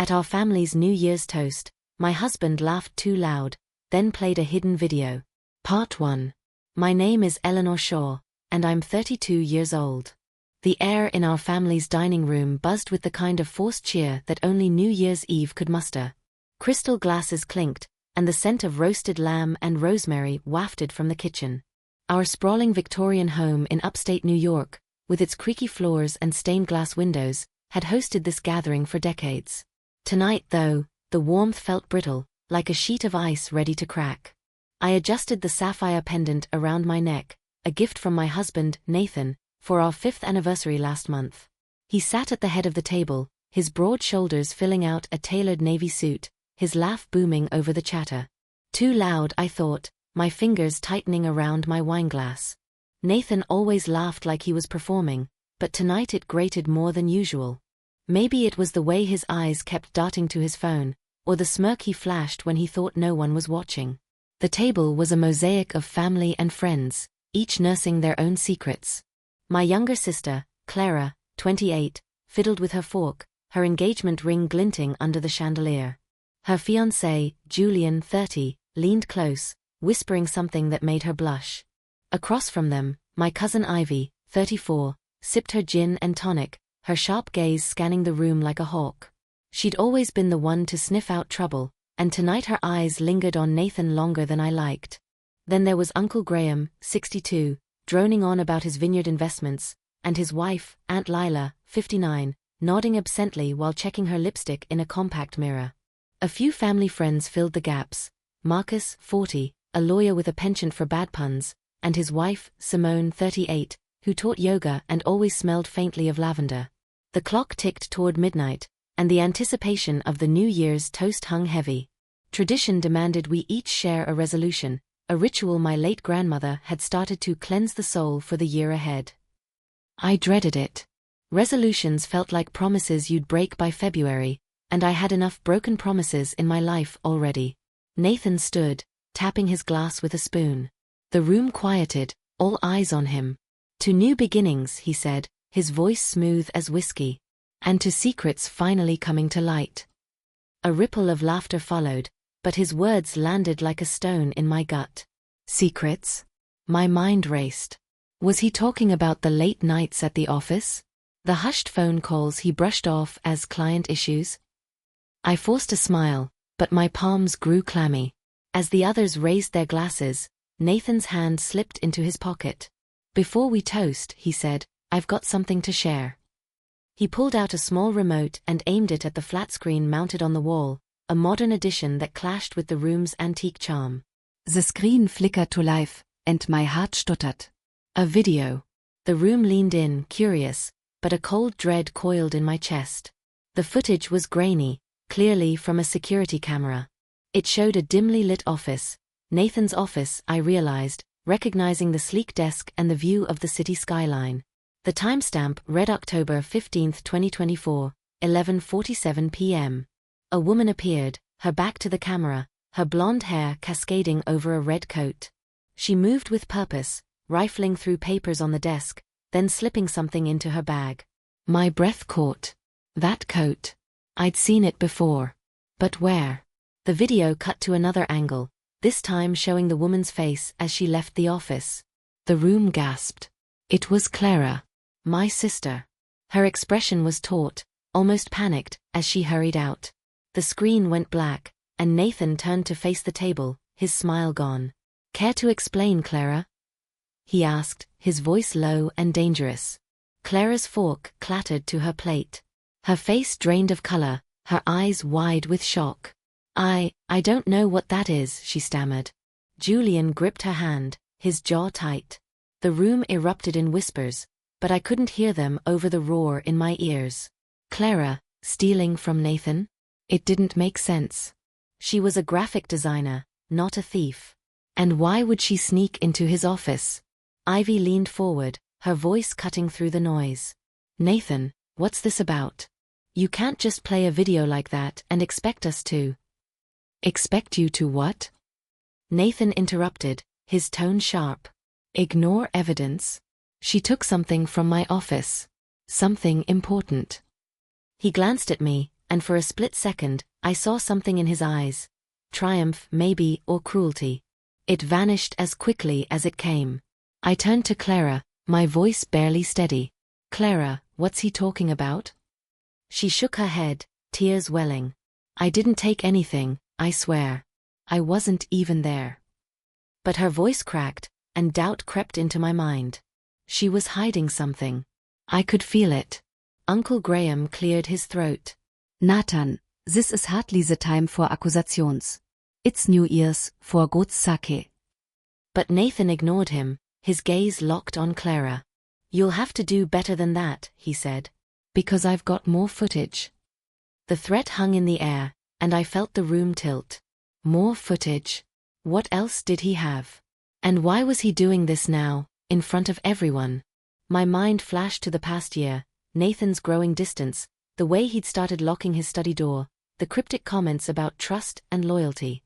At our family's New Year's toast, my husband laughed too loud, then played a hidden video. Part 1. My name is Eleanor Shaw, and I'm 32 years old. The air in our family's dining room buzzed with the kind of forced cheer that only New Year's Eve could muster. Crystal glasses clinked, and the scent of roasted lamb and rosemary wafted from the kitchen. Our sprawling Victorian home in upstate New York, with its creaky floors and stained glass windows, had hosted this gathering for decades. Tonight, though, the warmth felt brittle, like a sheet of ice ready to crack. I adjusted the sapphire pendant around my neck, a gift from my husband, Nathan, for our 5th anniversary last month. He sat at the head of the table, his broad shoulders filling out a tailored navy suit, his laugh booming over the chatter. Too loud, I thought, my fingers tightening around my wineglass. Nathan always laughed like he was performing, but tonight it grated more than usual. Maybe it was the way his eyes kept darting to his phone, or the smirk he flashed when he thought no one was watching. The table was a mosaic of family and friends, each nursing their own secrets. My younger sister, Clara, 28, fiddled with her fork, her engagement ring glinting under the chandelier. Her fiancé, Julian, 30, leaned close, whispering something that made her blush. Across from them, my cousin Ivy, 34, sipped her gin and tonic, her sharp gaze scanning the room like a hawk. She'd always been the one to sniff out trouble, and tonight her eyes lingered on Nathan longer than I liked. Then there was Uncle Graham, 62, droning on about his vineyard investments, and his wife, Aunt Lila, 59, nodding absently while checking her lipstick in a compact mirror. A few family friends filled the gaps: Marcus, 40, a lawyer with a penchant for bad puns, and his wife, Simone, 38, who taught yoga and always smelled faintly of lavender. The clock ticked toward midnight, and the anticipation of the New Year's toast hung heavy. Tradition demanded we each share a resolution, a ritual my late grandmother had started to cleanse the soul for the year ahead. I dreaded it. Resolutions felt like promises you'd break by February, and I had enough broken promises in my life already. Nathan stood, tapping his glass with a spoon. The room quieted, all eyes on him. To new beginnings, he said, his voice smooth as whiskey. And to secrets finally coming to light. A ripple of laughter followed, but his words landed like a stone in my gut. Secrets? My mind raced. Was he talking about the late nights at the office? The hushed phone calls he brushed off as client issues? I forced a smile, but my palms grew clammy. As the others raised their glasses, Nathan's hand slipped into his pocket. Before we toast, he said, I've got something to share. He pulled out a small remote and aimed it at the flat screen mounted on the wall, a modern addition that clashed with the room's antique charm. The screen flickered to life, and my heart stuttered. A video. The room leaned in, curious, but a cold dread coiled in my chest. The footage was grainy, clearly from a security camera. It showed a dimly lit office, Nathan's office, I realized, recognizing the sleek desk and the view of the city skyline. The timestamp read October 15, 2024, 11:47 p.m. A woman appeared, her back to the camera, her blonde hair cascading over a red coat. She moved with purpose, rifling through papers on the desk, then slipping something into her bag. My breath caught. That coat. I'd seen it before. But where? The video cut to another angle, this time showing the woman's face as she left the office. The room gasped. It was Clara. My sister. Her expression was taut, almost panicked, as she hurried out. The screen went black, and Nathan turned to face the table, his smile gone. Care to explain, Clara? He asked, his voice low and dangerous. Clara's fork clattered to her plate. Her face drained of color, her eyes wide with shock. I don't know what that is, she stammered. Julian gripped her hand, his jaw tight. The room erupted in whispers, but I couldn't hear them over the roar in my ears. Clara, stealing from Nathan? It didn't make sense. She was a graphic designer, not a thief. And why would she sneak into his office? Ivy leaned forward, her voice cutting through the noise. Nathan, what's this about? You can't just play a video like that and expect us to. Expect you to what? Nathan interrupted, his tone sharp. Ignore evidence. She took something from my office. Something important. He glanced at me, and for a split second, I saw something in his eyes. Triumph, maybe, or cruelty. It vanished as quickly as it came. I turned to Clara, my voice barely steady. Clara, what's he talking about? She shook her head, tears welling. I didn't take anything, I swear. I wasn't even there. But her voice cracked, and doubt crept into my mind. She was hiding something. I could feel it. Uncle Graham cleared his throat. Nathan, this is hardly the time for accusations. It's New Year's, for God's sake. But Nathan ignored him, his gaze locked on Clara. You'll have to do better than that, he said. Because I've got more footage. The threat hung in the air, and I felt the room tilt. More footage? What else did he have? And why was he doing this now, in front of everyone? My mind flashed to the past year, Nathan's growing distance, the way he'd started locking his study door, the cryptic comments about trust and loyalty.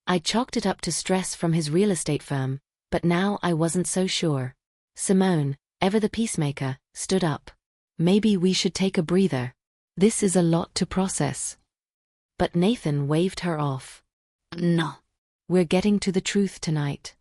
I chalked it up to stress from his real estate firm, but now I wasn't so sure. Simone, ever the peacemaker, stood up. Maybe we should take a breather. This is a lot to process. But Nathan waved her off. No. We're getting to the truth tonight.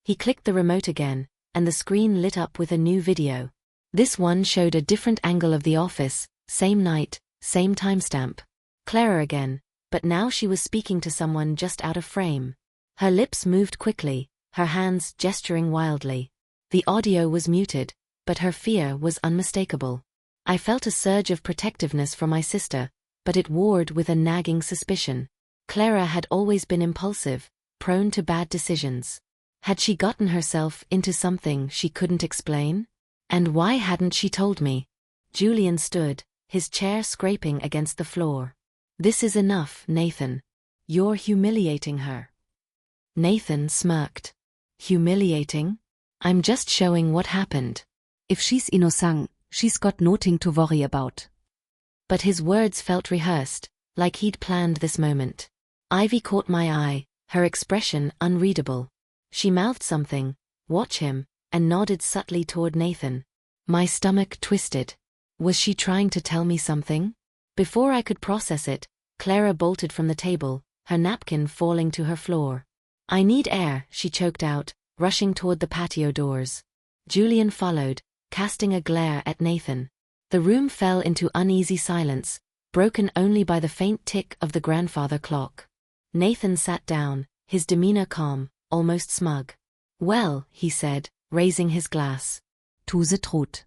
He clicked the remote again, and the screen lit up with a new video. This one showed a different angle of the office, same night, same timestamp. Clara again, but now she was speaking to someone just out of frame. Her lips moved quickly, her hands gesturing wildly. The audio was muted, but her fear was unmistakable. I felt a surge of protectiveness for my sister, but it warred with a nagging suspicion. Clara had always been impulsive, prone to bad decisions. Had she gotten herself into something she couldn't explain? And why hadn't she told me? Julian stood, his chair scraping against the floor. This is enough, Nathan. You're humiliating her. Nathan smirked. Humiliating? I'm just showing what happened. If she's innocent, she's got nothing to worry about. But his words felt rehearsed, like he'd planned this moment. Ivy caught my eye, her expression unreadable. She mouthed something, watch him, and nodded subtly toward Nathan. My stomach twisted. Was she trying to tell me something? Before I could process it, Clara bolted from the table, her napkin falling to her floor. I need air, she choked out, rushing toward the patio doors. Julian followed, casting a glare at Nathan. The room fell into uneasy silence, broken only by the faint tick of the grandfather clock. Nathan sat down, his demeanor calm, almost smug. Well, he said, raising his glass. To the truth.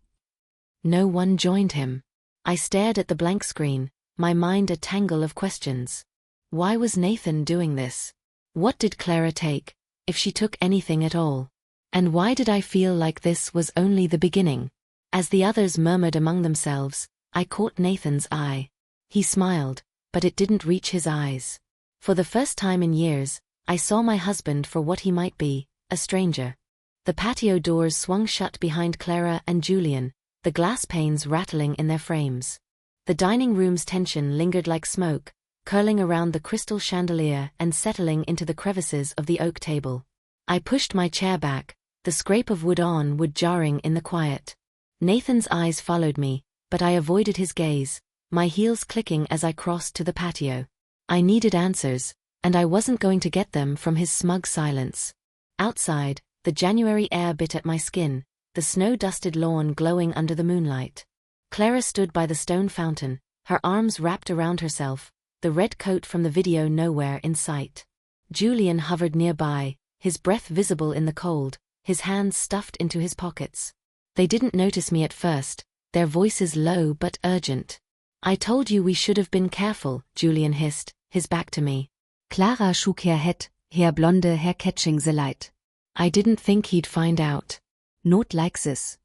No one joined him. I stared at the blank screen, my mind a tangle of questions. Why was Nathan doing this? What did Clara take, if she took anything at all? And why did I feel like this was only the beginning? As the others murmured among themselves, I caught Nathan's eye. He smiled, but it didn't reach his eyes. For the first time in years, I saw my husband for what he might be, a stranger. The patio doors swung shut behind Clara and Julian, the glass panes rattling in their frames. The dining room's tension lingered like smoke, curling around the crystal chandelier and settling into the crevices of the oak table. I pushed my chair back, the scrape of wood on wood jarring in the quiet. Nathan's eyes followed me, but I avoided his gaze, my heels clicking as I crossed to the patio. I needed answers, and I wasn't going to get them from his smug silence. Outside, the January air bit at my skin, the snow-dusted lawn glowing under the moonlight. Clara stood by the stone fountain, her arms wrapped around herself, the red coat from the video nowhere in sight. Julian hovered nearby, his breath visible in the cold, his hands stuffed into his pockets. They didn't notice me at first, their voices low but urgent. I told you we should have been careful, Julian hissed, his back to me. Clara shook her head, her blonde hair catching the light. I didn't think he'd find out. Not like this.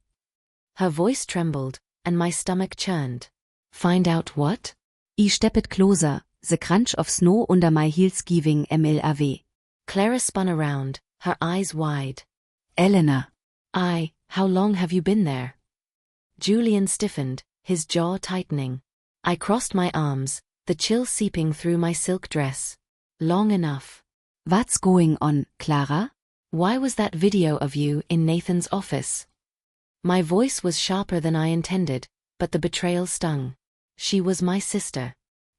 Her voice trembled, and my stomach churned. Find out what? I stepped closer, the crunch of snow under my heels giving MLAW. Clara spun around, her eyes wide. Elena. How long have you been there? Julian stiffened, his jaw tightening. I crossed my arms, the chill seeping through my silk dress. Long enough. What's going on, Clara? Why was that video of you in Nathan's office? My voice was sharper than I intended, but the betrayal stung. She was my sister.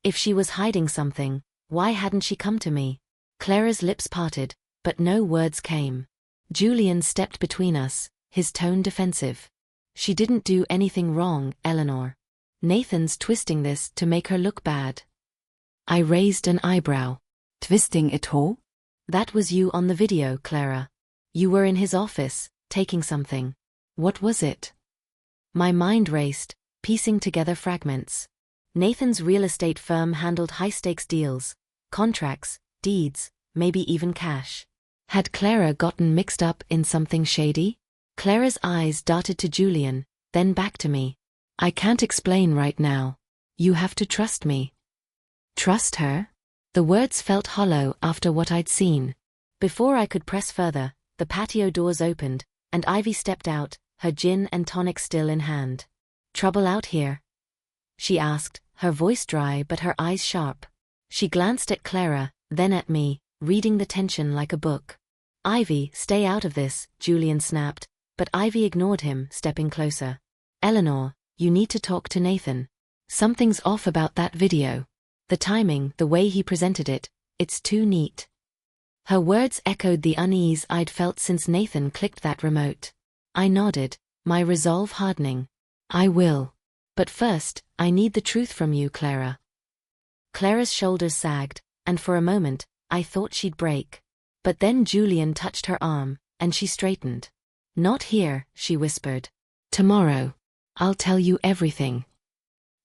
If she was hiding something, why hadn't she come to me? Clara's lips parted, but no words came. Julian stepped between us, his tone defensive. She didn't do anything wrong, Eleanor. Nathan's twisting this to make her look bad. I raised an eyebrow. Twisting it ho? That was you on the video, Clara. You were in his office, taking something. What was it? My mind raced, piecing together fragments. Nathan's real estate firm handled high-stakes deals, contracts, deeds, maybe even cash. Had Clara gotten mixed up in something shady? Clara's eyes darted to Julian, then back to me. I can't explain right now. You have to trust me. Trust her? The words felt hollow after what I'd seen. Before I could press further, the patio doors opened, and Ivy stepped out, her gin and tonic still in hand. Trouble out here? She asked, her voice dry but her eyes sharp. She glanced at Clara, then at me, reading the tension like a book. Ivy, stay out of this, Julian snapped, but Ivy ignored him, stepping closer. Eleanor, you need to talk to Nathan. Something's off about that video. The timing, the way he presented it, it's too neat. Her words echoed the unease I'd felt since Nathan clicked that remote. I nodded, my resolve hardening. I will. But first, I need the truth from you, Clara. Clara's shoulders sagged, and for a moment, I thought she'd break. But then Julian touched her arm, and she straightened. Not here, she whispered. Tomorrow. I'll tell you everything.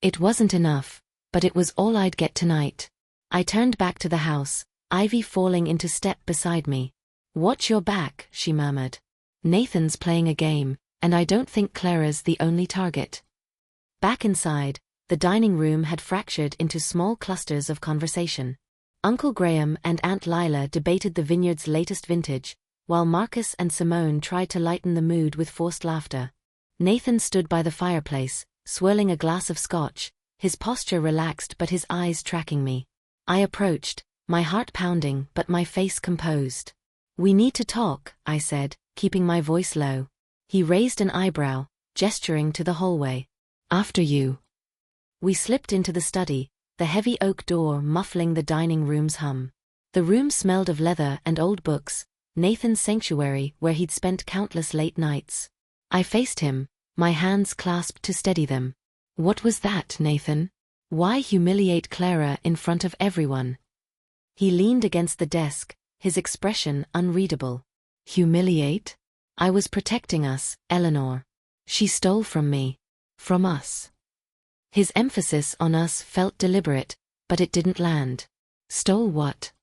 It wasn't enough, but it was all I'd get tonight. I turned back to the house, Ivy falling into step beside me. Watch your back, she murmured. Nathan's playing a game, and I don't think Clara's the only target. Back inside, the dining room had fractured into small clusters of conversation. Uncle Graham and Aunt Lila debated the vineyard's latest vintage, while Marcus and Simone tried to lighten the mood with forced laughter. Nathan stood by the fireplace, swirling a glass of scotch, his posture relaxed but his eyes tracking me. I approached, my heart pounding but my face composed. We need to talk, I said, keeping my voice low. He raised an eyebrow, gesturing to the hallway. After you. We slipped into the study, the heavy oak door muffling the dining room's hum. The room smelled of leather and old books, Nathan's sanctuary where he'd spent countless late nights. I faced him, my hands clasped to steady them. What was that, Nathan? Why humiliate Clara in front of everyone? He leaned against the desk, his expression unreadable. Humiliate? I was protecting us, Eleanor. She stole from me. From us. His emphasis on us felt deliberate, but it didn't land. Stole what?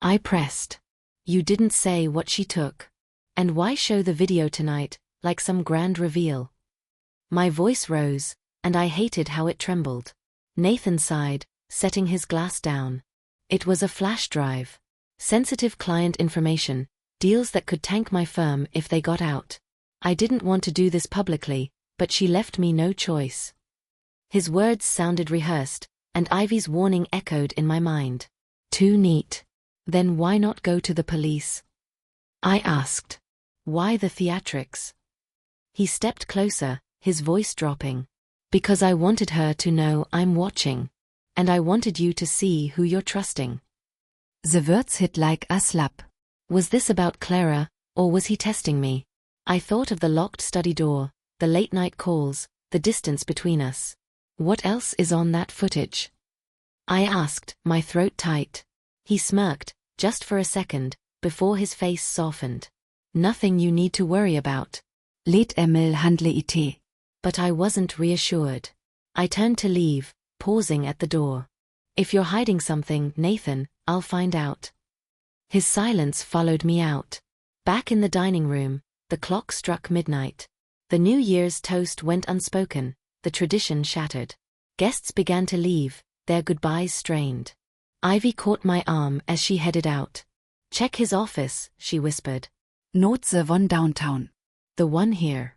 I pressed. You didn't say what she took. And why show the video tonight, like some grand reveal? My voice rose, and I hated how it trembled. Nathan sighed, setting his glass down. It was a flash drive. Sensitive client information, deals that could tank my firm if they got out. I didn't want to do this publicly, but she left me no choice. His words sounded rehearsed, and Ivy's warning echoed in my mind. Too neat. Then why not go to the police? I asked. Why the theatrics? He stepped closer, his voice dropping. Because I wanted her to know I'm watching. And I wanted you to see who you're trusting. The words hit like a slap. Was this about Clara, or was he testing me? I thought of the locked study door, the late-night calls, the distance between us. What else is on that footage? I asked, my throat tight. He smirked, just for a second, before his face softened. Nothing you need to worry about. Let Emil handle it. But I wasn't reassured. I turned to leave, pausing at the door. If you're hiding something, Nathan, I'll find out. His silence followed me out. Back in the dining room, the clock struck midnight. The New Year's toast went unspoken, the tradition shattered. Guests began to leave, their goodbyes strained. Ivy caught my arm as she headed out. Check his office, she whispered. Not the one downtown. The one here.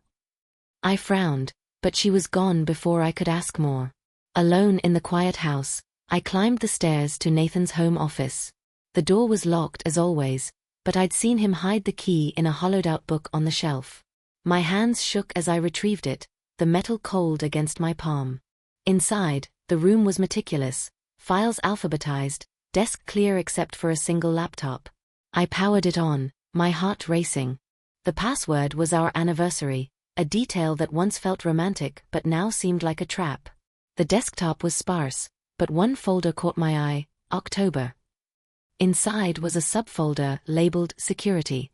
I frowned, but she was gone before I could ask more. Alone in the quiet house, I climbed the stairs to Nathan's home office. The door was locked as always, but I'd seen him hide the key in a hollowed-out book on the shelf. My hands shook as I retrieved it, the metal cold against my palm. Inside, the room was meticulous, files alphabetized, desk clear except for a single laptop. I powered it on, my heart racing. The password was our anniversary, a detail that once felt romantic but now seemed like a trap. The desktop was sparse, but one folder caught my eye, October. Inside was a subfolder labeled Security.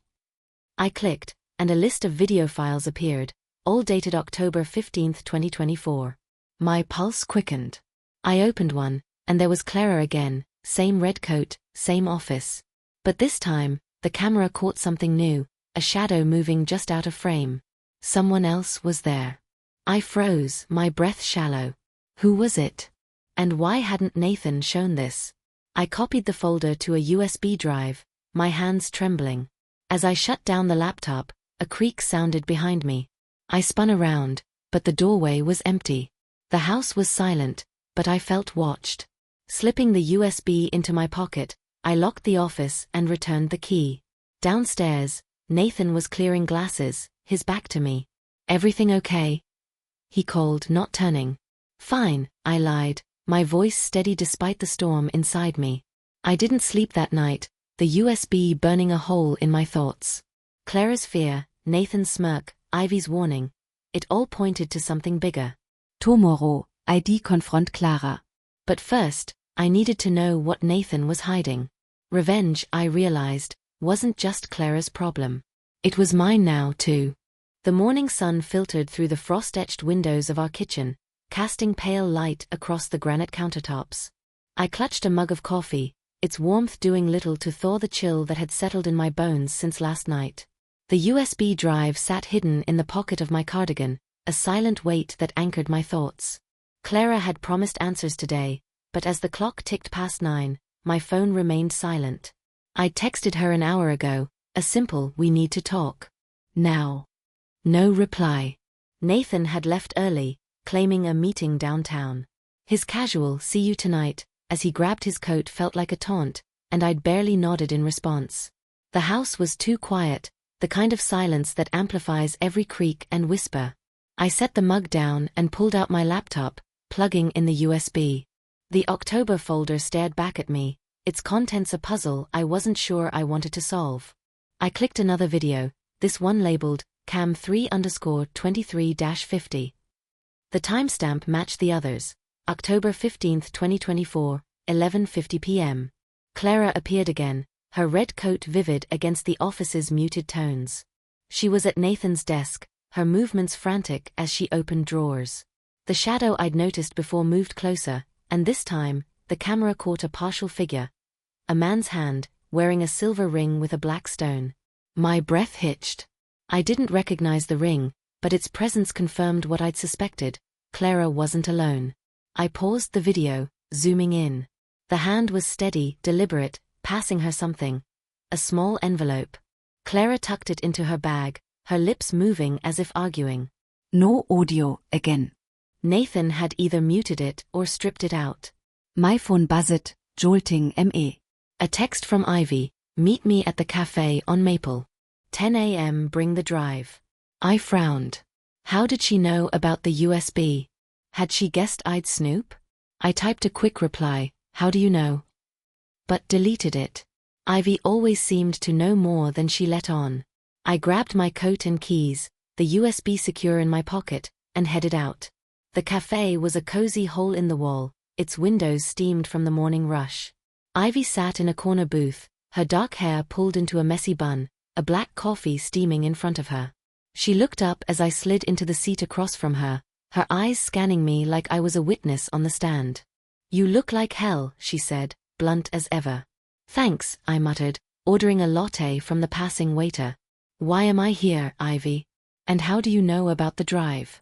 I clicked, and a list of video files appeared, all dated October 15, 2024. My pulse quickened. I opened one, and there was Clara again, same red coat, same office. But this time, the camera caught something new, a shadow moving just out of frame. Someone else was there. I froze, my breath shallow. Who was it? And why hadn't Nathan shown this? I copied the folder to a USB drive, my hands trembling. As I shut down the laptop, a creak sounded behind me. I spun around, but the doorway was empty. The house was silent, but I felt watched. Slipping the USB into my pocket, I locked the office and returned the key. Downstairs, Nathan was clearing glasses, his back to me. "Everything okay?" he called, not turning. "Fine," I lied, my voice steady despite the storm inside me. I didn't sleep that night, the USB burning a hole in my thoughts. Clara's fear, Nathan's smirk, Ivy's warning. It all pointed to something bigger. Tomorrow, ID confront Clara. But first, I needed to know what Nathan was hiding. Revenge, I realized, wasn't just Clara's problem. It was mine now, too. The morning sun filtered through the frost-etched windows of our kitchen, casting pale light across the granite countertops. I clutched a mug of coffee, its warmth doing little to thaw the chill that had settled in my bones since last night. The USB drive sat hidden in the pocket of my cardigan, a silent weight that anchored my thoughts. Clara had promised answers today, but as the clock ticked past 9, my phone remained silent. I'd texted her an hour ago, a simple "we need to talk." Now. No reply. Nathan had left early, claiming a meeting downtown. His casual "see you tonight" as he grabbed his coat felt like a taunt, and I'd barely nodded in response. The house was too quiet, the kind of silence that amplifies every creak and whisper. I set the mug down and pulled out my laptop, plugging in the USB. The October folder stared back at me, its contents a puzzle I wasn't sure I wanted to solve. I clicked another video, this one labeled Cam 3_23-50. The timestamp matched the others, October 15, 2024, 11:50 p.m. Clara appeared again, her red coat vivid against the office's muted tones. She was at Nathan's desk, her movements frantic as she opened drawers. The shadow I'd noticed before moved closer, and this time, the camera caught a partial figure. A man's hand, wearing a silver ring with a black stone. My breath hitched. I didn't recognize the ring, but its presence confirmed what I'd suspected. Clara wasn't alone. I paused the video, zooming in. The hand was steady, deliberate, passing her something. A small envelope. Clara tucked it into her bag, her lips moving as if arguing. No audio, again. Nathan had either muted it or stripped it out. My phone buzzed, jolting me. A text from Ivy, "Meet me at the cafe on Maple. 10 a.m. bring the drive." I frowned. How did she know about the USB? Had she guessed I'd snoop? I typed a quick reply, "How do you know?" But deleted it. Ivy always seemed to know more than she let on. I grabbed my coat and keys, the USB secure in my pocket, and headed out. The cafe was a cozy hole in the wall, its windows steamed from the morning rush. Ivy sat in a corner booth, her dark hair pulled into a messy bun, a black coffee steaming in front of her. She looked up as I slid into the seat across from her, her eyes scanning me like I was a witness on the stand. "You look like hell," she said, blunt as ever. "Thanks," I muttered, ordering a latte from the passing waiter. "Why am I here, Ivy? And how do you know about the drive?"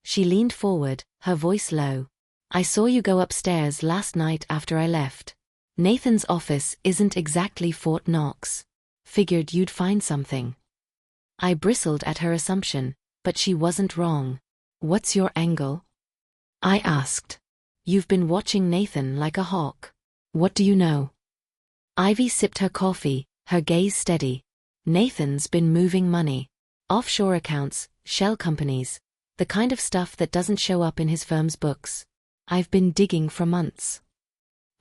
She leaned forward, her voice low. "I saw you go upstairs last night after I left. Nathan's office isn't exactly Fort Knox. Figured you'd find something." I bristled at her assumption, but she wasn't wrong. "What's your angle?" I asked. "You've been watching Nathan like a hawk. What do you know?" Ivy sipped her coffee, her gaze steady. "Nathan's been moving money. Offshore accounts, shell companies. The kind of stuff that doesn't show up in his firm's books. I've been digging for months."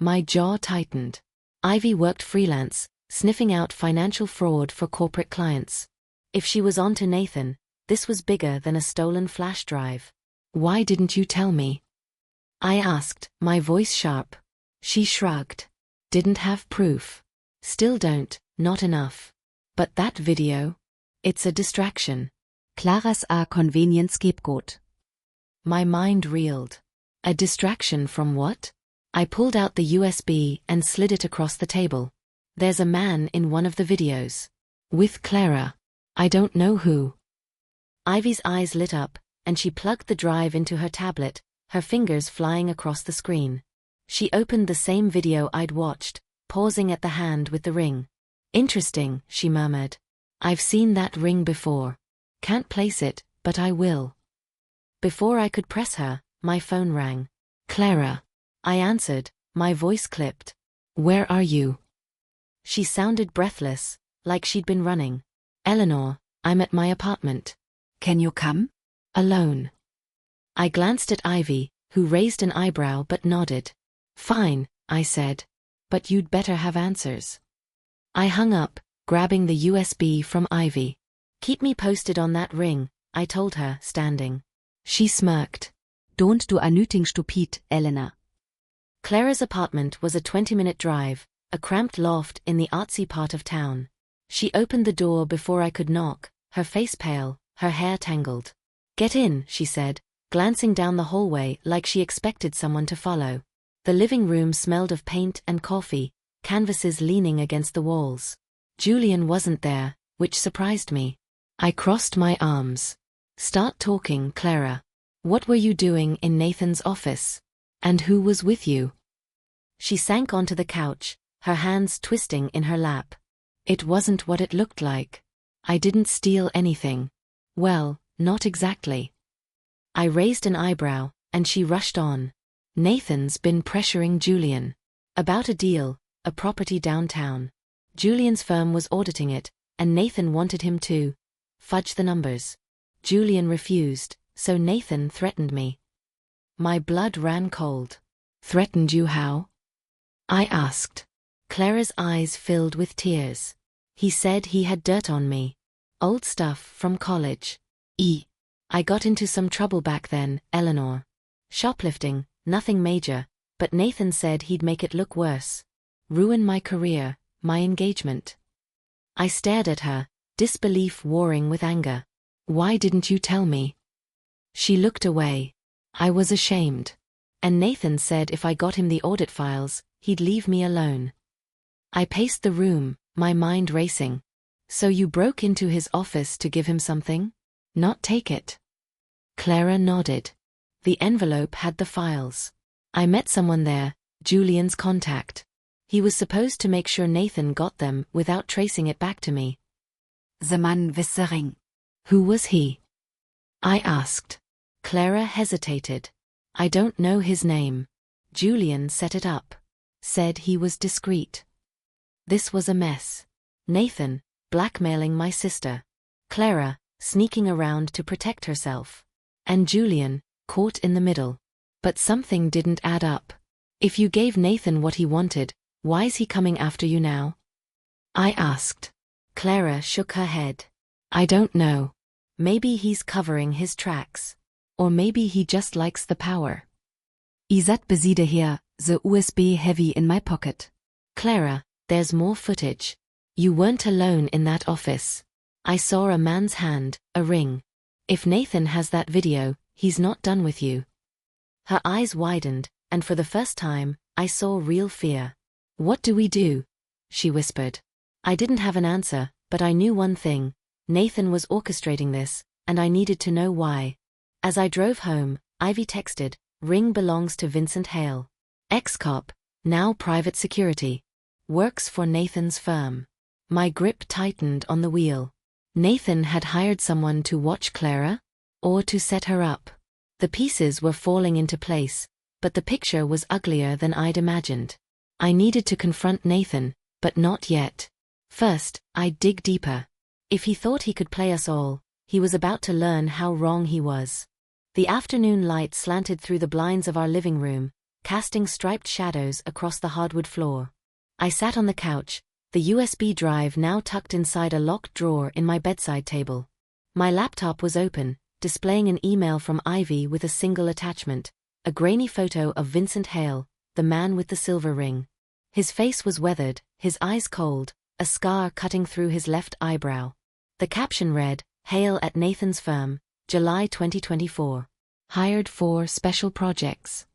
My jaw tightened. Ivy worked freelance, sniffing out financial fraud for corporate clients. If she was on to Nathan, this was bigger than a stolen flash drive. Why didn't you tell me? I asked, my voice sharp. She shrugged. Didn't have proof. Still don't, not enough. But that video? It's a distraction. Claras a convenient scapegoat. My mind reeled. A distraction from what? I pulled out the USB and slid it across the table. There's a man in one of the videos. With Clara. I don't know who. Ivy's eyes lit up, and she plugged the drive into her tablet, her fingers flying across the screen. She opened the same video I'd watched, pausing at the hand with the ring. Interesting, she murmured. I've seen that ring before. Can't place it, but I will. Before I could press her, my phone rang. Clara. I answered, my voice clipped. Where are you? She sounded breathless, like she'd been running. Eleanor, I'm at my apartment. Can you come? Alone. I glanced at Ivy, who raised an eyebrow but nodded. Fine, I said. But you'd better have answers. I hung up, grabbing the USB from Ivy. Keep me posted on that ring, I told her, standing. She smirked. Don't do anything stupid, Elena. Clara's apartment was a 20-minute drive, a cramped loft in the artsy part of town. She opened the door before I could knock, her face pale, her hair tangled. Get in, she said, glancing down the hallway like she expected someone to follow. The living room smelled of paint and coffee, canvases leaning against the walls. Julian wasn't there, which surprised me. I crossed my arms. Start talking, Clara. What were you doing in Nathan's office? And who was with you? She sank onto the couch, her hands twisting in her lap. It wasn't what it looked like. I didn't steal anything. Well, not exactly. I raised an eyebrow, and she rushed on. Nathan's been pressuring Julian. About a deal, a property downtown. Julian's firm was auditing it, and Nathan wanted him to fudge the numbers. Julian refused, so Nathan threatened me. My blood ran cold. Threatened you how? I asked. Clara's eyes filled with tears. He said he had dirt on me. Old stuff from college. I got into some trouble back then, Eleanor. Shoplifting, nothing major, but Nathan said he'd make it look worse. Ruin my career, my engagement. I stared at her, disbelief warring with anger. Why didn't you tell me? She looked away. I was ashamed. And Nathan said if I got him the audit files, he'd leave me alone. I paced the room, my mind racing. So you broke into his office to give him something? Not take it. Clara nodded. The envelope had the files. I met someone there, Julian's contact. He was supposed to make sure Nathan got them without tracing it back to me. The man with the ring. Who was he? I asked. Clara hesitated. I don't know his name. Julian set it up. Said he was discreet. This was a mess. Nathan, blackmailing my sister. Clara, sneaking around to protect herself. And Julian, caught in the middle. But something didn't add up. If you gave Nathan what he wanted, why's he coming after you now? I asked. Clara shook her head. I don't know. Maybe he's covering his tracks. Or maybe he just likes the power. Is that beside here, the USB heavy in my pocket? Clara, there's more footage. You weren't alone in that office. I saw a man's hand, a ring. If Nathan has that video, he's not done with you. Her eyes widened, and for the first time, I saw real fear. What do we do? She whispered. I didn't have an answer, but I knew one thing. Nathan was orchestrating this, and I needed to know why. As I drove home, Ivy texted, ring belongs to Vincent Hale. Ex-cop, now private security. Works for Nathan's firm. My grip tightened on the wheel. Nathan had hired someone to watch Clara? Or to set her up? The pieces were falling into place, but the picture was uglier than I'd imagined. I needed to confront Nathan, but not yet. First, I'd dig deeper. If he thought he could play us all, he was about to learn how wrong he was. The afternoon light slanted through the blinds of our living room, casting striped shadows across the hardwood floor. I sat on the couch, the USB drive now tucked inside a locked drawer in my bedside table. My laptop was open, displaying an email from Ivy with a single attachment, a grainy photo of Vincent Hale, the man with the silver ring. His face was weathered, his eyes cold, a scar cutting through his left eyebrow. The caption read, "Hale at Nathan's firm, July 2024. Hired for special projects."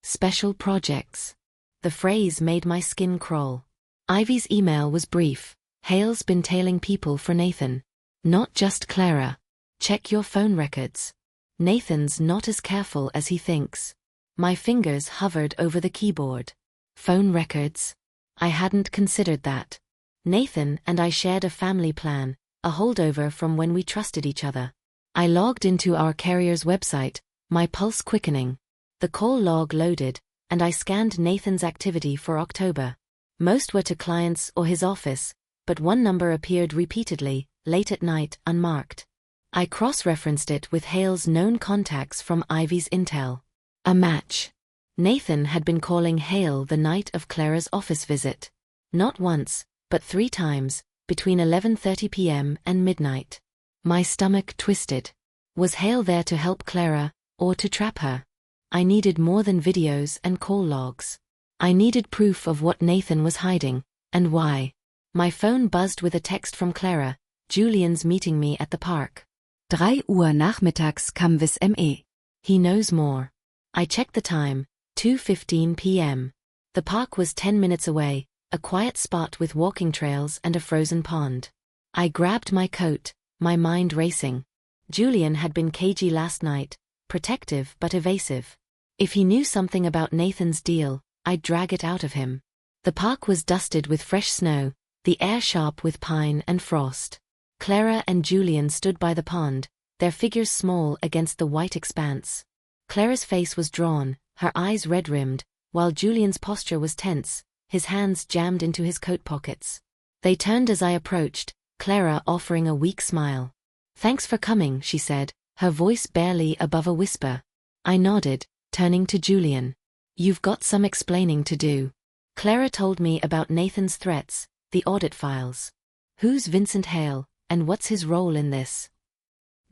Special projects. The phrase made my skin crawl. Ivy's email was brief. "Hale's been tailing people for Nathan. Not just Clara. Check your phone records. Nathan's not as careful as he thinks." My fingers hovered over the keyboard. Phone records? I hadn't considered that. Nathan and I shared a family plan, a holdover from when we trusted each other. I logged into our carrier's website, my pulse quickening. The call log loaded, and I scanned Nathan's activity for October. Most were to clients or his office, but one number appeared repeatedly, late at night, unmarked. I cross-referenced it with Hale's known contacts from Ivy's intel. A match. Nathan had been calling Hale the night of Clara's office visit. Not once, but 3 times, between 11:30 p.m. and midnight. My stomach twisted. Was Hale there to help Clara, or to trap her? I needed more than videos and call logs. I needed proof of what Nathan was hiding, and why. My phone buzzed with a text from Clara, "Julian's meeting me at the park." 3 Uhr nachmittags kam vis me. He knows more. I checked the time, 2:15 p.m. The park was 10 minutes away, a quiet spot with walking trails and a frozen pond. I grabbed my coat, my mind racing. Julian had been cagey last night, protective but evasive. If he knew something about Nathan's deal, I'd drag it out of him. The park was dusted with fresh snow, the air sharp with pine and frost. Clara and Julian stood by the pond, their figures small against the white expanse. Clara's face was drawn, her eyes red-rimmed, while Julian's posture was tense, his hands jammed into his coat pockets. They turned as I approached, Clara offering a weak smile. "Thanks for coming," she said, her voice barely above a whisper. I nodded, turning to Julian. "You've got some explaining to do." Clara told me about Nathan's threats, the audit files. Who's Vincent Hale, and what's his role in this?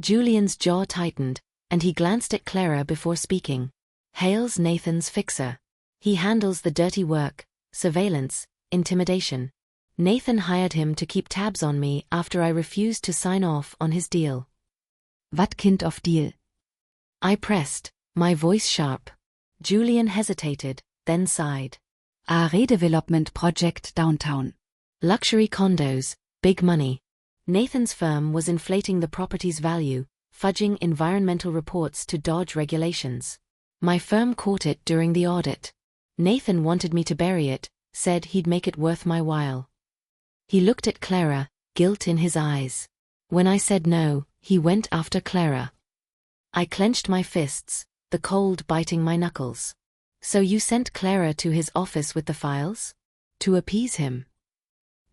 Julian's jaw tightened, and he glanced at Clara before speaking. Hale's Nathan's fixer. He handles the dirty work, surveillance, intimidation. Nathan hired him to keep tabs on me after I refused to sign off on his deal. Wat kind of deal? I pressed, my voice sharp. Julian hesitated, then sighed. A redevelopment project downtown. Luxury condos, big money. Nathan's firm was inflating the property's value, fudging environmental reports to dodge regulations. My firm caught it during the audit. Nathan wanted me to bury it, said he'd make it worth my while. He looked at Clara, guilt in his eyes. When I said no, he went after Clara. I clenched my fists, the cold biting my knuckles. "So you sent Clara to his office with the files? To appease him?"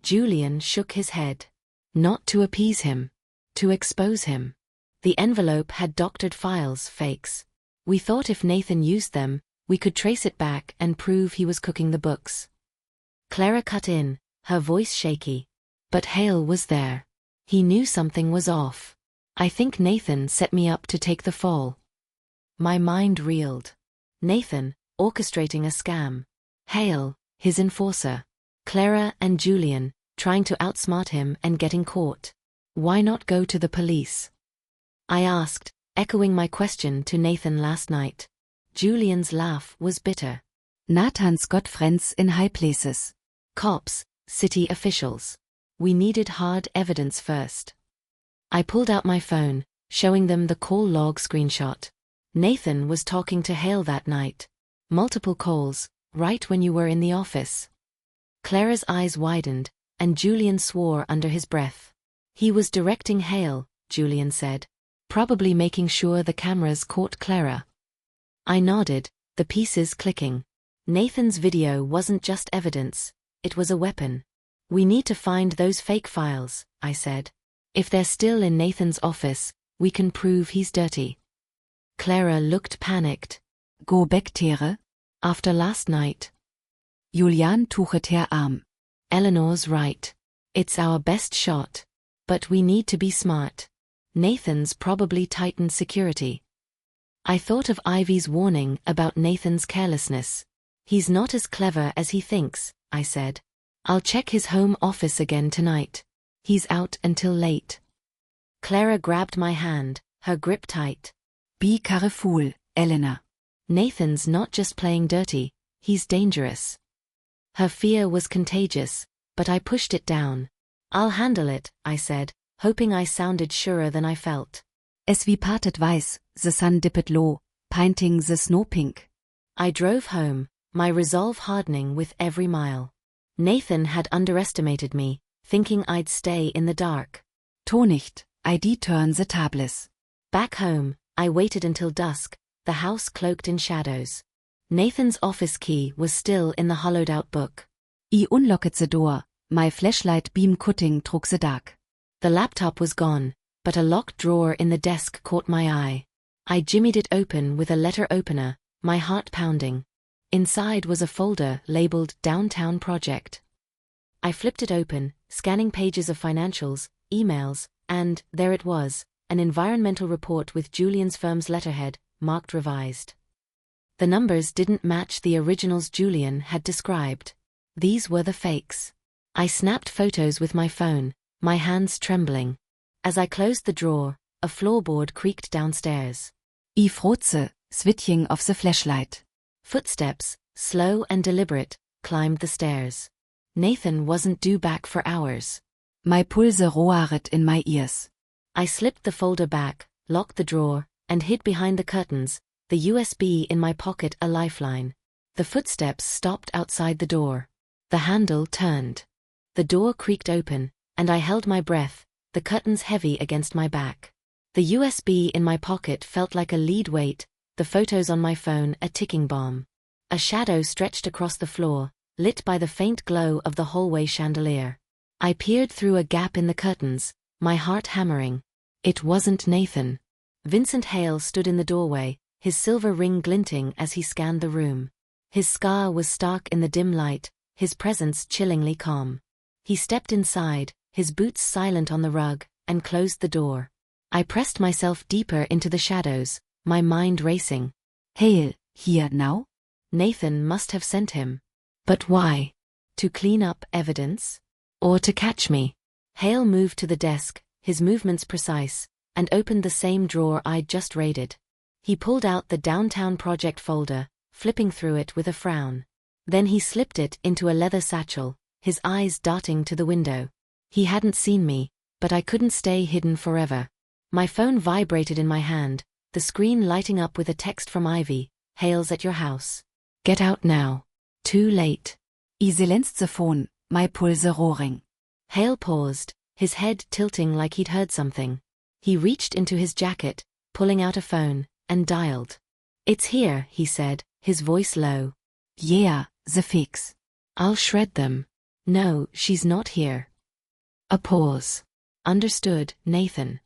Julian shook his head. "Not to appease him. To expose him. The envelope had doctored files, fakes. We thought if Nathan used them, we could trace it back and prove he was cooking the books." Clara cut in, her voice shaky. "But Hale was there. He knew something was off. I think Nathan set me up to take the fall." My mind reeled. Nathan, orchestrating a scam. Hale, his enforcer. Clara and Julian, trying to outsmart him and getting caught. Why not go to the police? I asked, echoing my question to Nathan last night. Julian's laugh was bitter. Nathan's got friends in high places. Cops, city officials. We needed hard evidence first. I pulled out my phone, showing them the call log screenshot. Nathan was talking to Hale that night. Multiple calls, right when you were in the office. Clara's eyes widened, and Julian swore under his breath. He was directing Hale, Julian said. Probably making sure the cameras caught Clara. I nodded, the pieces clicking. Nathan's video wasn't just evidence, it was a weapon. "We need to find those fake files," I said. "If they're still in Nathan's office, we can prove he's dirty." Clara looked panicked. Go back, Tere? After last night. Julian tuchet her Arm. Eleanor's right. It's our best shot. But we need to be smart. Nathan's probably tightened security. I thought of Ivy's warning about Nathan's carelessness. He's not as clever as he thinks, I said. I'll check his home office again tonight. He's out until late. Clara grabbed my hand, her grip tight. Be careful, Elena. Nathan's not just playing dirty, he's dangerous. Her fear was contagious, but I pushed it down. I'll handle it, I said, hoping I sounded surer than I felt. Es wie parted weiß, the sun dipped low, painting the snow pink. I drove home, my resolve hardening with every mile. Nathan had underestimated me, thinking I'd stay in the dark. Tu nicht, ID turn the tables. Back home, I waited until dusk, the house cloaked in shadows. Nathan's office key was still in the hollowed-out book. I unlocked the door, my flashlight beam cutting through the dark. The laptop was gone, but a locked drawer in the desk caught my eye. I jimmied it open with a letter opener, my heart pounding. Inside was a folder labeled Downtown Project. I flipped it open, scanning pages of financials, emails, and, there it was, an environmental report with Julian's firm's letterhead, marked revised. The numbers didn't match the originals Julian had described. These were the fakes. I snapped photos with my phone, my hands trembling. As I closed the drawer, a floorboard creaked downstairs. I frotze, switching of the flashlight. Footsteps, slow and deliberate, climbed the stairs. Nathan wasn't due back for hours. My pulse roared in my ears. I slipped the folder back, locked the drawer, and hid behind the curtains, the USB in my pocket a lifeline. The footsteps stopped outside the door. The handle turned. The door creaked open, and I held my breath, the curtains heavy against my back. The USB in my pocket felt like a lead weight, the photos on my phone a ticking bomb. A shadow stretched across the floor, lit by the faint glow of the hallway chandelier. I peered through a gap in the curtains, my heart hammering. It wasn't Nathan. Vincent Hale stood in the doorway, his silver ring glinting as he scanned the room. His scar was stark in the dim light, his presence chillingly calm. He stepped inside, his boots silent on the rug, and closed the door. I pressed myself deeper into the shadows, my mind racing. Hale, here now? Nathan must have sent him. But why? To clean up evidence? Or to catch me? Hale moved to the desk, his movements precise, and opened the same drawer I'd just raided. He pulled out the Downtown Project folder, flipping through it with a frown. Then he slipped it into a leather satchel, his eyes darting to the window. He hadn't seen me, but I couldn't stay hidden forever. My phone vibrated in my hand, the screen lighting up with a text from Ivy, "Hale's at your house. Get out now. Too late." I silenced the phone, my pulse roaring. Hale paused, his head tilting like he'd heard something. He reached into his jacket, pulling out a phone, and dialed. "It's here," he said, his voice low. Yeah, the fix. "I'll shred them." "No, she's not here." A pause. "Understood, Nathan."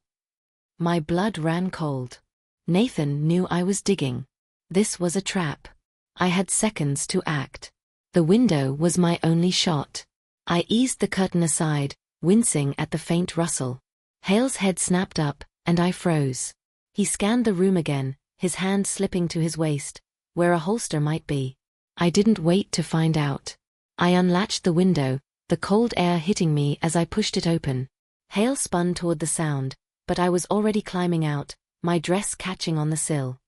My blood ran cold. Nathan knew I was digging. This was a trap. I had seconds to act. The window was my only shot. I eased the curtain aside, wincing at the faint rustle. Hale's head snapped up, and I froze. He scanned the room again, his hand slipping to his waist, where a holster might be. I didn't wait to find out. I unlatched the window, the cold air hitting me as I pushed it open. Hale spun toward the sound, but I was already climbing out, my dress catching on the sill.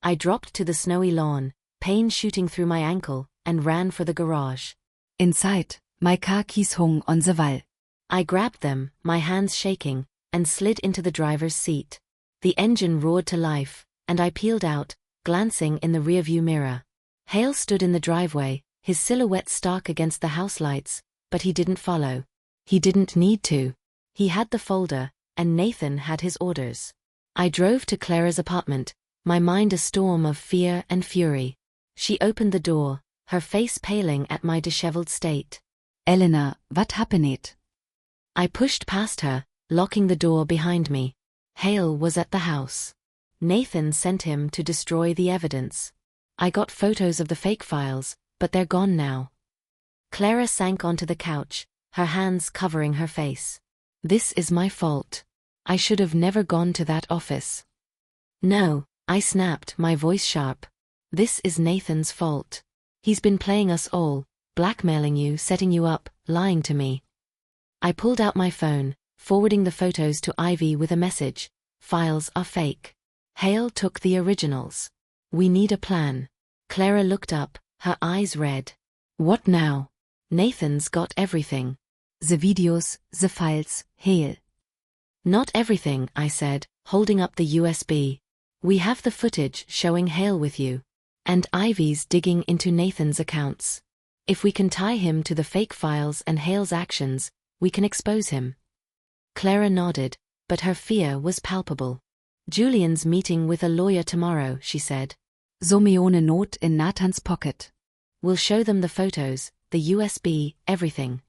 I dropped to the snowy lawn, pain shooting through my ankle, and ran for the garage. Inside, my car keys hung on the wall. I grabbed them, my hands shaking, and slid into the driver's seat. The engine roared to life, and I peeled out, glancing in the rearview mirror. Hale stood in the driveway, his silhouette stark against the house lights, but he didn't follow. He didn't need to. He had the folder, and Nathan had his orders. I drove to Clara's apartment, my mind a storm of fear and fury. She opened the door, her face paling at my disheveled state. "Elena, what happened?" I pushed past her, locking the door behind me. Hale was at the house. Nathan sent him to destroy the evidence. I got photos of the fake files, but they're gone now. Clara sank onto the couch, her hands covering her face. This is my fault. I should have never gone to that office. No, I snapped, my voice sharp. This is Nathan's fault. He's been playing us all, blackmailing you, setting you up, lying to me. I pulled out my phone, forwarding the photos to Ivy with a message. Files are fake. Hale took the originals. We need a plan. Clara looked up, her eyes red. What now? Nathan's got everything. The videos, the files, Hale. Not everything, I said, holding up the USB. We have the footage showing Hale with you. And Ivy's digging into Nathan's accounts. If we can tie him to the fake files and Hale's actions, we can expose him. Clara nodded, but her fear was palpable. Julian's meeting with a lawyer tomorrow, she said. Someone Not in Nathan's pocket. We'll show them the photos, the USB, everything.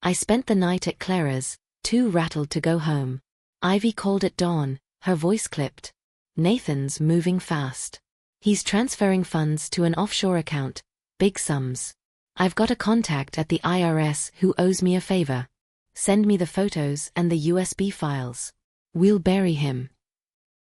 I spent the night at Clara's, too rattled to go home. Ivy called at dawn, her voice clipped. Nathan's moving fast. He's transferring funds to an offshore account, big sums. I've got a contact at the IRS who owes me a favor. Send me the photos and the USB files. We'll bury him.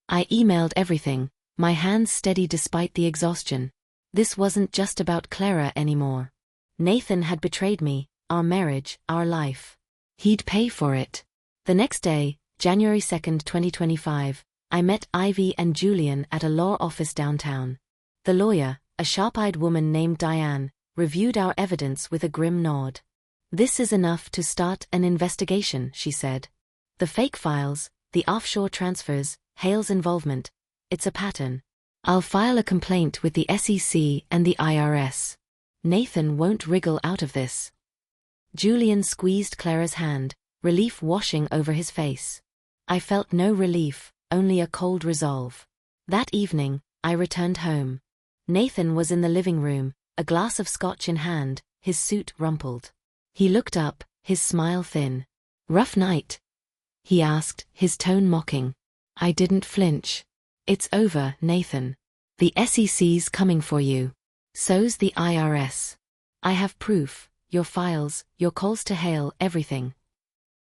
I emailed everything, my hands steady despite the exhaustion. This wasn't just about Clara anymore. Nathan had betrayed me, our marriage, our life. He'd pay for it. The next day, January 2nd, 2025, I met Ivy and Julian at a law office downtown. The lawyer, a sharp-eyed woman named Diane, reviewed our evidence with a grim nod. This is enough to start an investigation, she said. The fake files, the offshore transfers, Hale's involvement. It's a pattern. I'll file a complaint with the SEC and the IRS. Nathan won't wriggle out of this. Julian squeezed Clara's hand, relief washing over his face. I felt no relief, only a cold resolve. That evening, I returned home. Nathan was in the living room, a glass of scotch in hand, his suit rumpled. He looked up, his smile thin. Rough night? He asked, his tone mocking. I didn't flinch. It's over, Nathan. The SEC's coming for you. So's the IRS. I have proof, your files, your calls to Hale, everything.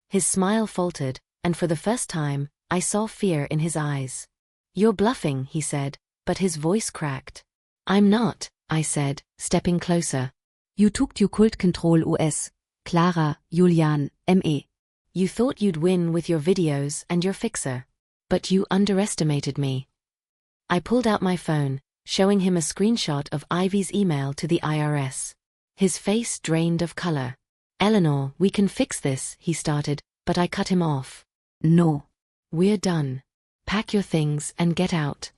His smile faltered, and for the first time, I saw fear in his eyes. You're bluffing, he said, but his voice cracked. I'm not, I said, stepping closer. You took your cult control US. Clara, Julian, M.E. You thought you'd win with your videos and your fixer. But you underestimated me. I pulled out my phone, showing him a screenshot of Ivy's email to the IRS. His face drained of color. Eleanor, we can fix this, he started, but I cut him off. No. We're done. Pack your things and get out.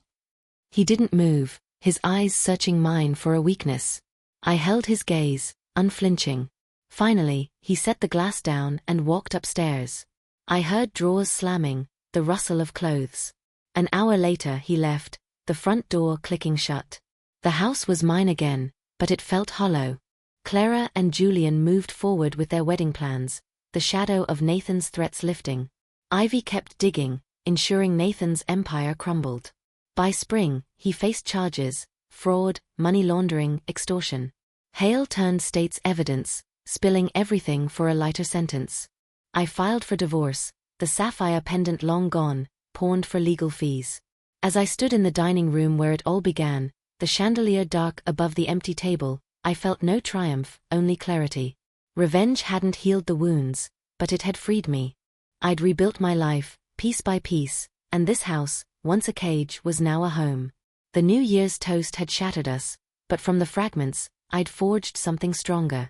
He didn't move, his eyes searching mine for a weakness. I held his gaze, unflinching. Finally, he set the glass down and walked upstairs. I heard drawers slamming, the rustle of clothes. An hour later he left, the front door clicking shut. The house was mine again, but it felt hollow. Clara and Julian moved forward with their wedding plans, the shadow of Nathan's threats lifting. Ivy kept digging, ensuring Nathan's empire crumbled. By spring, he faced charges, fraud, money laundering, extortion. Hale turned state's evidence, spilling everything for a lighter sentence. I filed for divorce, the sapphire pendant long gone, pawned for legal fees. As I stood in the dining room where it all began, the chandelier dark above the empty table, I felt no triumph, only clarity. Revenge hadn't healed the wounds, but it had freed me. I'd rebuilt my life, piece by piece, and this house, once a cage, was now a home. The New Year's toast had shattered us, but from the fragments, I'd forged something stronger.